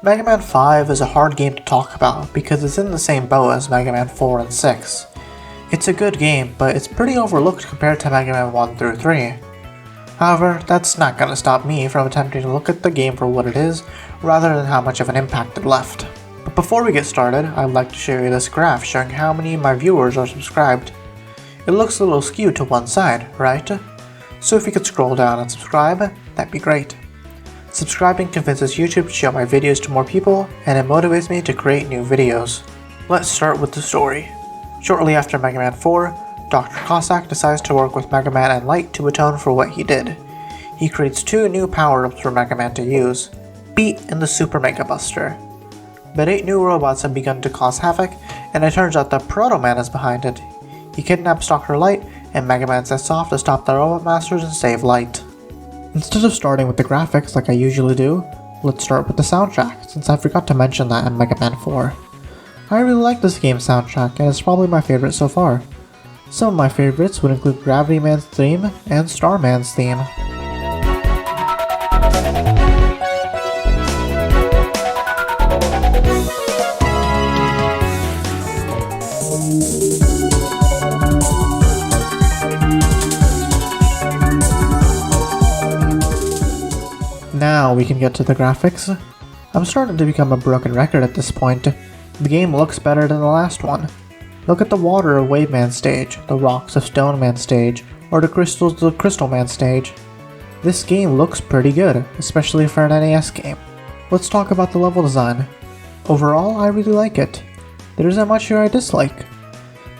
Mega Man 5 is a hard game to talk about because it's in the same boat as Mega Man 4 and 6. It's a good game, but it's pretty overlooked compared to Mega Man 1 through 3. However, that's not going to stop me from attempting to look at the game for what it is, rather than how much of an impact it left. But before we get started, I'd like to show you this graph showing how many of my viewers are subscribed. It looks a little skewed to one side, right? So if you could scroll down and subscribe, that'd be great. Subscribing convinces YouTube to show my videos to more people, and it motivates me to create new videos. Let's start with the story. Shortly after Mega Man 4, Dr. Cossack decides to work with Mega Man and Light to atone for what he did. He creates two new power-ups for Mega Man to use, Beat and the Super Mega Buster. But 8 new robots have begun to cause havoc, and it turns out that Proto Man is behind it. He kidnaps Dr. Light, and Mega Man sets off to stop the Robot Masters and save Light. Instead of starting with the graphics like I usually do, let's start with the soundtrack, since I forgot to mention that in Mega Man 4. I really like this game's soundtrack, and it's probably my favorite so far. Some of my favorites would include Gravity Man's theme and Starman's theme. Now we can get to the graphics. I'm starting to become a broken record at this point. The game looks better than the last one. Look at the water of Wave Man stage, the rocks of Stone Man stage, or the crystals of the Crystal Man stage. This game looks pretty good, especially for an NES game. Let's talk about the level design. Overall, I really like it. There isn't much here I dislike.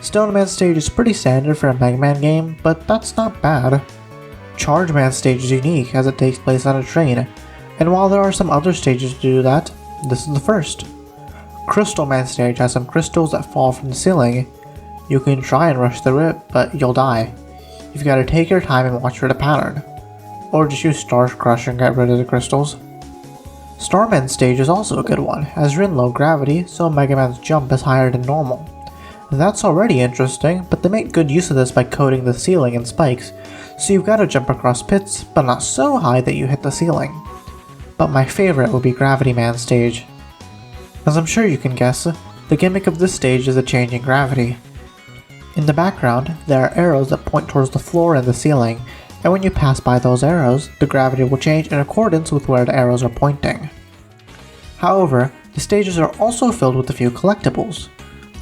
Stone Man stage is pretty standard for a Mega Man game, but that's not bad. Charge Man stage is unique as it takes place on a train, and while there are some other stages to do that, this is the first. Crystal Man stage has some crystals that fall from the ceiling. You can try and rush through it, but you'll die. You've got to take your time and watch for the pattern. Or just use Star Crush and get rid of the crystals. Starman stage is also a good one, as you're in low gravity, so Mega Man's jump is higher than normal. That's already interesting, but they make good use of this by coating the ceiling in spikes, so you've got to jump across pits, but not so high that you hit the ceiling. But my favorite would be Gravity Man stage. As I'm sure you can guess, the gimmick of this stage is a change in gravity. In the background, there are arrows that point towards the floor and the ceiling, and when you pass by those arrows, the gravity will change in accordance with where the arrows are pointing. However, the stages are also filled with a few collectibles.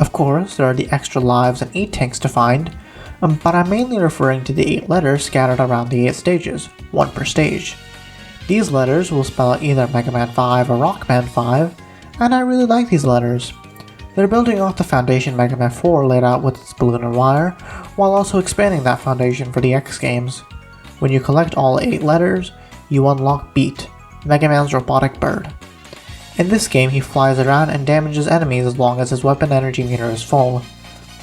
Of course, there are the extra lives and 8 tanks to find, but I'm mainly referring to the 8 letters scattered around the 8 stages, 1 per stage. These letters will spell out either Mega Man 5 or Rockman 5, and I really like these letters. They're building off the foundation Mega Man 4 laid out with its balloon and wire, while also expanding that foundation for the X games. When you collect all 8 letters, you unlock Beat, Mega Man's robotic bird. In this game, he flies around and damages enemies as long as his weapon energy meter is full.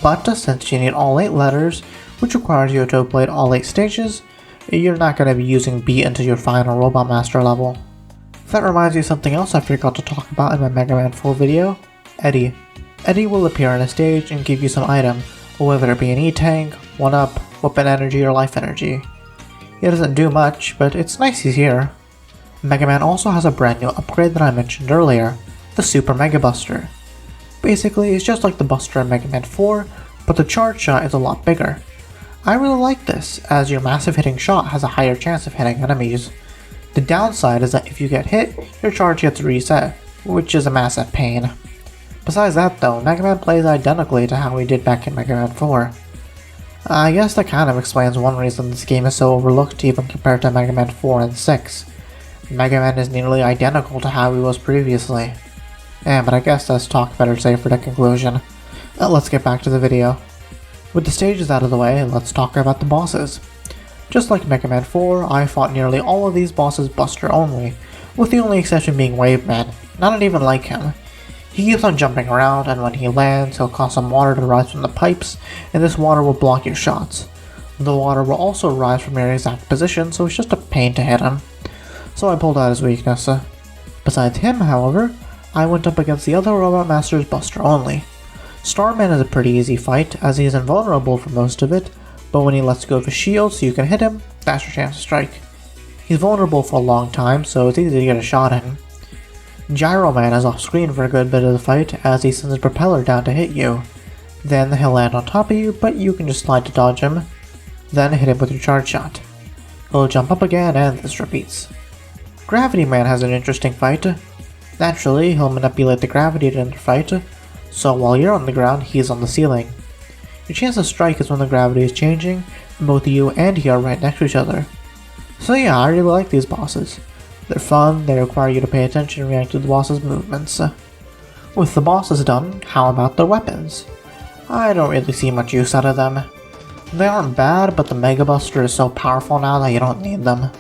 But since you need all 8 letters, which requires you to upload all 8 stages, you're not going to be using Beat until your final Robot Master level. That reminds me of something else I forgot to talk about in my Mega Man 4 video, Eddie. Eddie will appear on a stage and give you some item, whether it be an E-Tank, 1-up, weapon energy, or life energy. He doesn't do much, but it's nice he's here. Mega Man also has a brand new upgrade that I mentioned earlier, the Super Mega Buster. Basically, it's just like the Buster in Mega Man 4, but the charge shot is a lot bigger. I really like this, as your massive hitting shot has a higher chance of hitting enemies. The downside is that if you get hit, your charge gets reset, which is a massive pain. Besides that though, Mega Man plays identically to how he did back in Mega Man 4. I guess that kind of explains one reason this game is so overlooked even compared to Mega Man 4 and 6. Mega Man is nearly identical to how he was previously. But I guess that's talk better safe for the conclusion. Let's get back to the video. With the stages out of the way, let's talk about the bosses. Just like Mega Man 4, I fought nearly all of these bosses Buster only, with the only exception being Wave Man. Not even like him. He keeps on jumping around, and when he lands, he'll cause some water to rise from the pipes, and this water will block your shots. The water will also rise from your exact position, so it's just a pain to hit him. So I pulled out his weakness. Besides him, however, I went up against the other Robot Masters Buster only. Starman is a pretty easy fight, as he is invulnerable for most of it, but when he lets go of his shield so you can hit him, that's your chance to strike. He's vulnerable for a long time, so it's easy to get a shot at him. Gyro Man is off screen for a good bit of the fight as he sends a propeller down to hit you. Then he'll land on top of you, but you can just slide to dodge him. Then hit him with your charge shot. He'll jump up again and this repeats. Gravity Man has an interesting fight. Naturally, he'll manipulate the gravity to end the fight, so while you're on the ground, he's on the ceiling. Your chance to strike is when the gravity is changing, and both you and he are right next to each other. So yeah, I really like these bosses. They're fun, they require you to pay attention and react to the boss's movements. With the bosses done, how about the weapons? I don't really see much use out of them. They aren't bad, but the Mega Buster is so powerful now that you don't need them.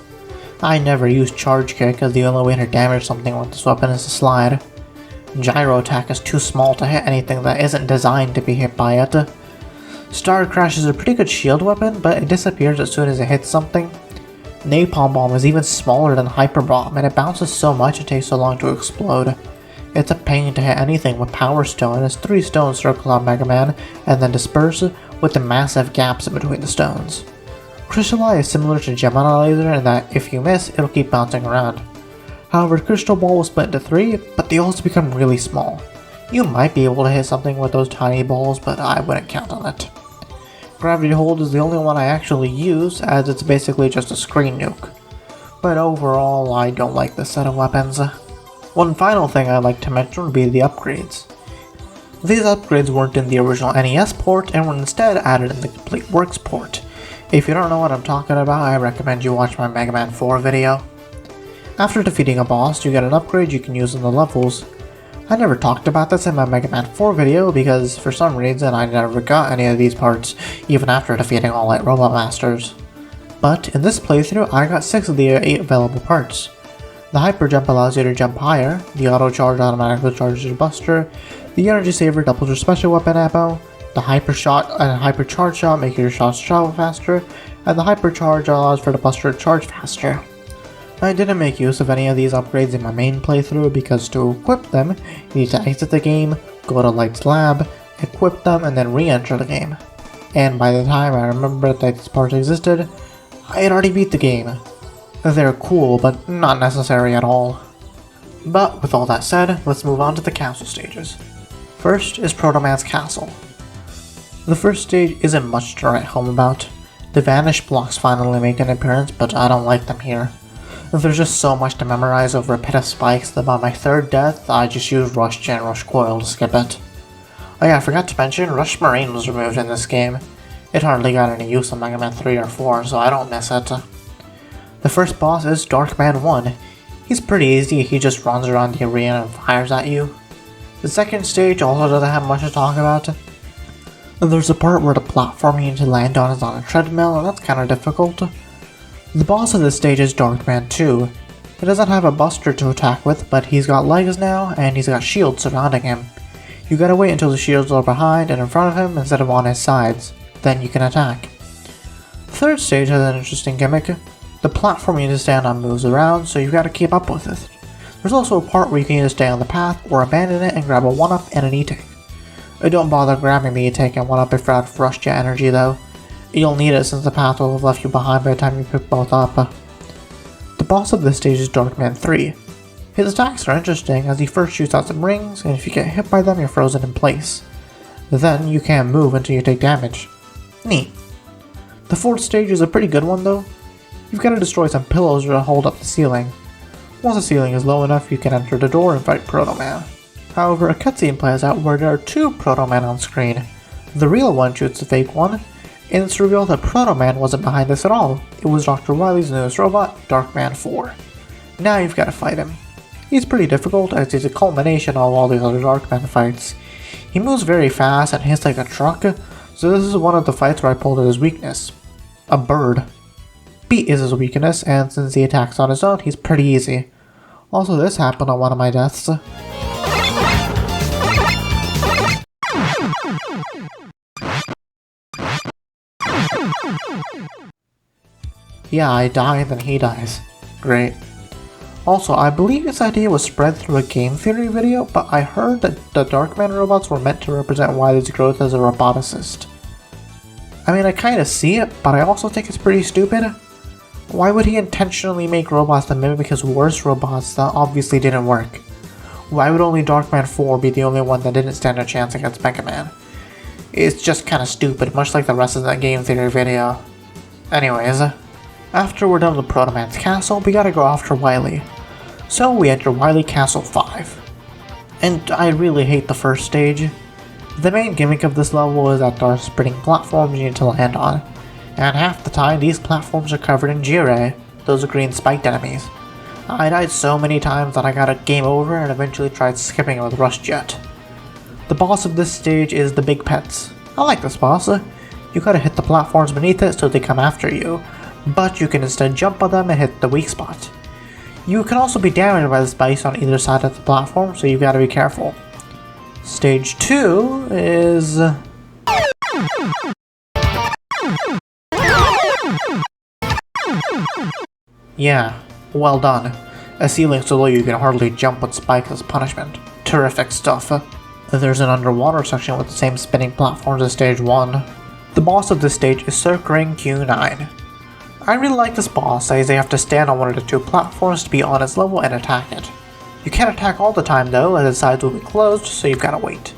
I never use Charge Kick as the only way to damage something with this weapon is to slide. Gyro Attack is too small to hit anything that isn't designed to be hit by it. Star Crash is a pretty good shield weapon, but it disappears as soon as it hits something. Napalm Bomb is even smaller than Hyper Bomb, and it bounces so much it takes so long to explode. It's a pain to hit anything with Power Stone as 3 stones circle on Mega Man and then disperse with the massive gaps in between the stones. Crystal Eye is similar to Gemini Laser in that if you miss, it'll keep bouncing around. However, Crystal Ball will split into 3, but they also become really small. You might be able to hit something with those tiny balls, but I wouldn't count on it. Gravity Hold is the only one I actually use, as it's basically just a screen nuke. But overall, I don't like this set of weapons. One final thing I'd like to mention would be the upgrades. These upgrades weren't in the original NES port and were instead added in the Complete Works port. If you don't know what I'm talking about, I recommend you watch my Mega Man 4 video. After defeating a boss, you get an upgrade you can use in the levels. I never talked about this in my Mega Man 4 video because for some reason I never got any of these parts, even after defeating all 8 Robot Masters. But in this playthrough, I got 6 of the 8 available parts. The Hyper Jump allows you to jump higher, the Auto Charge automatically charges your Buster, the Energy Saver doubles your special weapon ammo, the Hyper Shot and Hyper Charge Shot make your shots travel faster, and the Hyper Charge allows for the Buster to charge faster. I didn't make use of any of these upgrades in my main playthrough because to equip them, you need to exit the game, go to Light's lab, equip them, and then re-enter the game. And by the time I remembered that these parts existed, I had already beat the game. They're cool, but not necessary at all. But with all that said, let's move on to the castle stages. First is Proto Man's Castle. The first stage isn't much to write home about. The Vanish blocks finally make an appearance, but I don't like them here. There's just so much to memorize over a pit of spikes that by my 3rd death, I just used Rush Gen Rush Coil to skip it. Oh yeah, I forgot to mention, Rush Marine was removed in this game. It hardly got any use on Mega Man 3 or 4, so I don't miss it. The first boss is Dark Man 1. He's pretty easy, he just runs around the arena and fires at you. The second stage also doesn't have much to talk about. There's a part where the platform you need to land on is on a treadmill, and that's kinda difficult. The boss of this stage is Dark Man 2. He doesn't have a Buster to attack with, but he's got legs now, and he's got shields surrounding him. You gotta wait until the shields are behind and in front of him instead of on his sides. Then you can attack. The third stage has an interesting gimmick. The platform you need to stand on moves around, so you gotta keep up with it. There's also a part where you can either stay on the path or abandon it and grab a 1-up and an E-Tank. Don't bother grabbing the E-Tank and 1-up if you're out of Rush Jet energy though. You'll need it since the path will have left you behind by the time you pick both up. The boss of this stage is Dark Man 3. His attacks are interesting as he first shoots out some rings, and if you get hit by them you're frozen in place. Then you can't move until you take damage. Neat. The fourth stage is a pretty good one though. You've got to destroy some pillars to hold up the ceiling. Once the ceiling is low enough you can enter the door and fight Proto Man. However, a cutscene plays out where there are 2 Proto Man on screen. The real one shoots the fake one, and it's revealed that Proto Man wasn't behind this at all. It was Dr. Wily's newest robot, Dark Man 4. Now you've got to fight him. He's pretty difficult as he's a culmination of all the other Dark Man fights. He moves very fast and hits like a truck, so this is one of the fights where I pulled at his weakness. A bird. Beat is his weakness, and since he attacks on his own, he's pretty easy. Also, this happened on one of my deaths. Yeah, I die, then he dies. Great. Also, I believe this idea was spread through a game theory video, but I heard that the Darkman robots were meant to represent Wily's growth as a roboticist. I mean, I kinda see it, but I also think it's pretty stupid. Why would he intentionally make robots that mimic his worst robots that obviously didn't work? Why would only Darkman 4 be the only one that didn't stand a chance against Mega Man? It's just kinda stupid, much like the rest of that game theory video. Anyways, after we're done with Proto Man's castle, we gotta go after Wily. So we enter Wily Castle 5. And I really hate the first stage. The main gimmick of this level is that there are spinning platforms you need to land on, and half the time these platforms are covered in Jirei, those green spiked enemies. I died so many times that I got a game over and eventually tried skipping it with Rush Jet. The boss of this stage is the Big Pets. I like this boss. You gotta hit the platforms beneath it so they come after you, but you can instead jump on them and hit the weak spot. You can also be damaged by the spikes on either side of the platform, so you gotta be careful. Stage 2 is... Yeah, well done. A ceiling so low you can hardly jump with spikes as punishment. Terrific stuff. There's an underwater section with the same spinning platforms as stage 1. The boss of this stage is Circring Q9. I really like this boss as they have to stand on one of the two platforms to be on its level and attack it. You can't attack all the time though, as the sides will be closed, so you've gotta wait.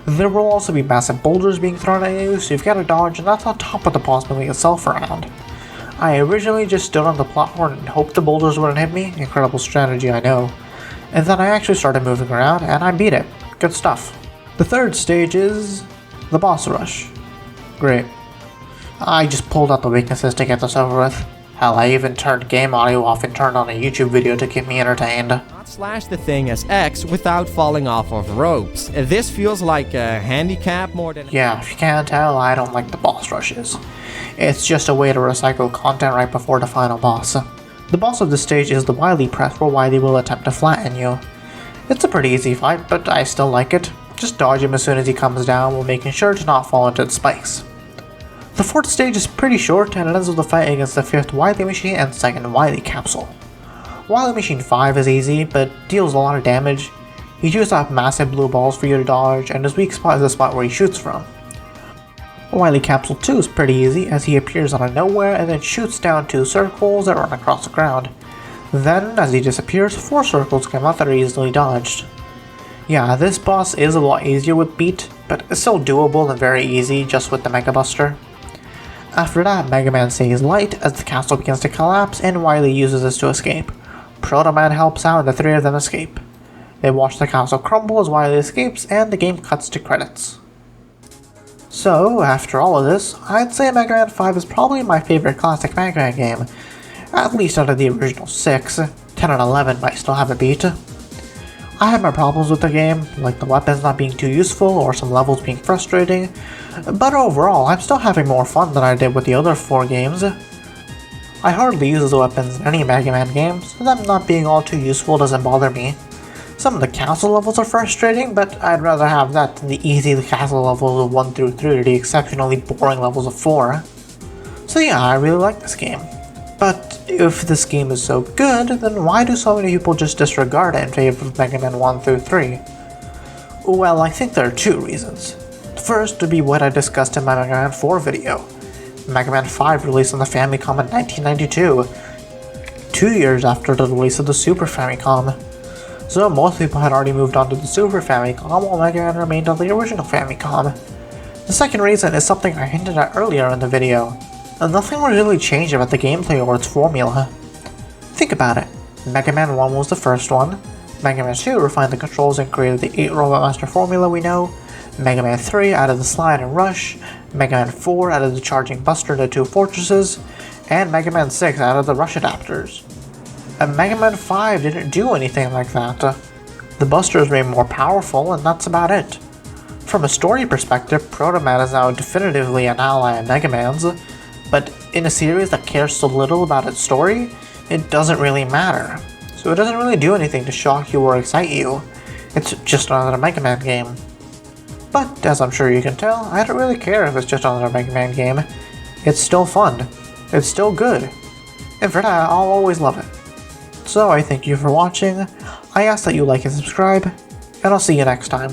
There will also be massive boulders being thrown at you, so you've gotta dodge, and that's on top of the boss moving itself around. I originally just stood on the platform and hoped the boulders wouldn't hit me, incredible strategy I know, and then I actually started moving around and I beat it. Good stuff. The third stage is the boss rush. Great. I just pulled out the weaknesses to get this over with. Hell, I even turned game audio off and turned on a YouTube video to keep me entertained. Slash the thing as X without falling off of ropes. This feels like a handicap more than... Yeah, if you can't tell, I don't like the boss rushes. It's just a way to recycle content right before the final boss. The boss of this stage is the Wily press, where Wily will attempt to flatten you. It's a pretty easy fight, but I still like it. Just dodge him as soon as he comes down while making sure to not fall into the spikes. The fourth stage is pretty short and it ends with a fight against the fifth Wily Machine and second Wily Capsule. Wily Machine 5 is easy, but deals a lot of damage. He shoots off massive blue balls for you to dodge, and his weak spot is the spot where he shoots from. Wily Capsule 2 is pretty easy, as he appears out of nowhere and then shoots down 2 circles that run across the ground. Then, as he disappears, 4 circles come out that are easily dodged. Yeah, this boss is a lot easier with Beat, but it's still doable and very easy just with the Mega Buster. After that, Mega Man stays light as the castle begins to collapse and Wily uses this to escape. Proto Man helps out and the 3 of them escape. They watch the castle crumble as Wily escapes and the game cuts to credits. So, after all of this, I'd say Mega Man 5 is probably my favorite classic Mega Man game, at least out of the original 6. 10 and 11 might still have a beat. I have my problems with the game, like the weapons not being too useful or some levels being frustrating, but overall I'm still having more fun than I did with the other 4 games. I hardly use the weapons in any Mega Man game, so them not being all too useful doesn't bother me. Some of the castle levels are frustrating, but I'd rather have that than the easy castle levels of 1 through 3 or the exceptionally boring levels of 4. So yeah, I really like this game. But if this game is so good, then why do so many people just disregard it in favor of Mega Man 1 through 3? Well, I think there are 2 reasons. First would be what I discussed in my Mega Man 4 video. Mega Man 5 released on the Famicom in 1992, 2 years after the release of the Super Famicom. So most people had already moved on to the Super Famicom while Mega Man remained on the original Famicom. The second reason is something I hinted at earlier in the video. Nothing really changed about the gameplay or its formula. Think about it. Mega Man 1 was the first one, Mega Man 2 refined the controls and created the 8 Robot Master formula we know, Mega Man 3 added the slide and rush, Mega Man 4 added the charging buster to 2 fortresses, and Mega Man 6 added the rush adapters. And Mega Man 5 didn't do anything like that. The busters made more powerful and that's about it. From a story perspective, Proto Man is now definitively an ally of Mega Man's, but in a series that cares so little about its story, it doesn't really matter. So it doesn't really do anything to shock you or excite you. It's just another Mega Man game. But as I'm sure you can tell, I don't really care if it's just another Mega Man game. It's still fun. It's still good. And for that, I'll always love it. So I thank you for watching, I ask that you like and subscribe, and I'll see you next time.